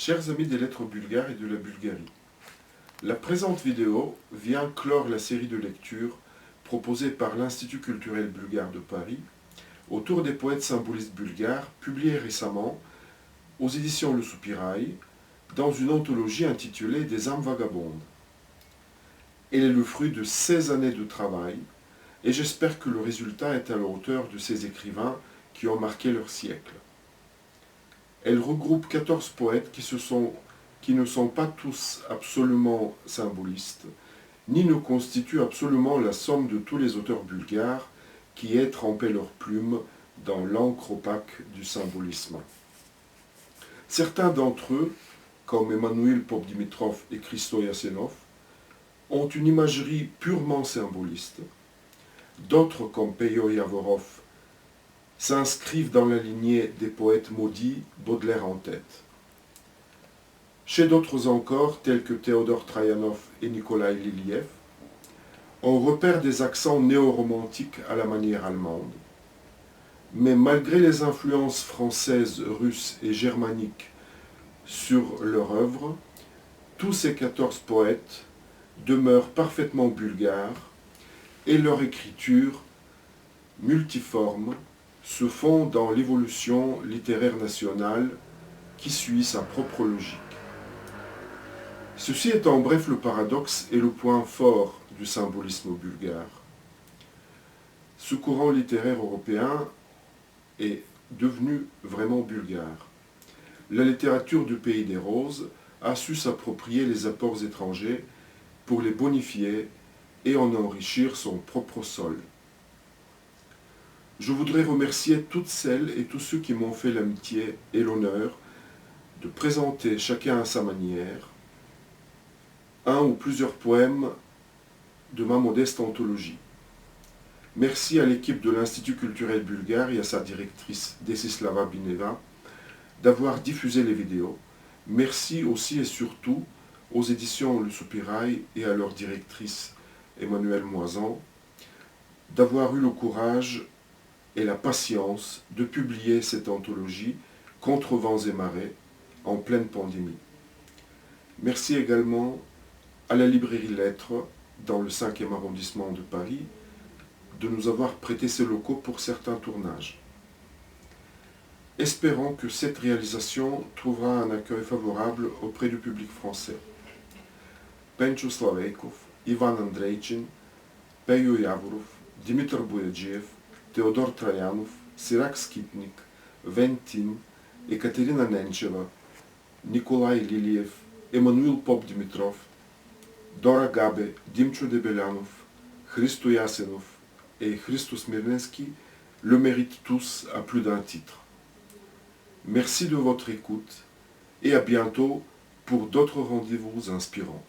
Chers amis des lettres bulgares et de la Bulgarie, la présente vidéo vient clore la série de lectures proposée par l'Institut culturel bulgare de Paris autour des poètes symbolistes bulgares publiés récemment aux éditions Le Soupirail dans une anthologie intitulée Des âmes vagabondes. Elle est le fruit de 16 années de travail et j'espère que le résultat est à la hauteur de ces écrivains qui ont marqué leur siècle. Elle regroupe 14 poètes qui ne sont pas tous absolument symbolistes, ni ne constituent absolument la somme de tous les auteurs bulgares qui aient trempé leurs plumes dans l'encre opaque du symbolisme. Certains d'entre eux, comme Emmanuel Popdimitrov et Christo Yasenov, ont une imagerie purement symboliste. D'autres, comme Peyo Yavorov, s'inscrivent dans la lignée des poètes maudits, Baudelaire en tête. Chez d'autres encore, tels que Théodore Trayanov et Nikolai Liliev, on repère des accents néo-romantiques à la manière allemande. Mais malgré les influences françaises, russes et germaniques sur leur œuvre, tous ces 14 poètes demeurent parfaitement bulgares et leur écriture multiforme se fond dans l'évolution littéraire nationale qui suit sa propre logique. Ceci est en bref le paradoxe et le point fort du symbolisme bulgare. Ce courant littéraire européen est devenu vraiment bulgare. La littérature du pays des roses a su s'approprier les apports étrangers pour les bonifier et en enrichir son propre sol. Je voudrais remercier toutes celles et tous ceux qui m'ont fait l'amitié et l'honneur de présenter chacun à sa manière un ou plusieurs poèmes de ma modeste anthologie. Merci à l'équipe de l'Institut culturel bulgare et à sa directrice Desislava Bineva d'avoir diffusé les vidéos. Merci aussi et surtout aux éditions Le Soupirail et à leur directrice Emmanuelle Moisan d'avoir eu le courage et la patience de publier cette anthologie contre vents et marées en pleine pandémie. Merci également à la librairie Lettres dans le 5e arrondissement de Paris de nous avoir prêté ses locaux pour certains tournages. Espérons que cette réalisation trouvera un accueil favorable auprès du public français. Pencho Slaveikov, Ivan Andreichin, Peyo Yavorov, Dimitar Boyadjiev, Теодор Траянов, Сирак Скитник, Вентин, Екатерина Ненчева, Николай Лилиев, Емануил Попдимитров, Дора Габе, Димчо Дебелянов, Христо Ясенов et Christo Smirnensky le méritent tous à plus d'un titre. Merci de votre écoute et à bientôt pour d'autres rendez-vous inspirants.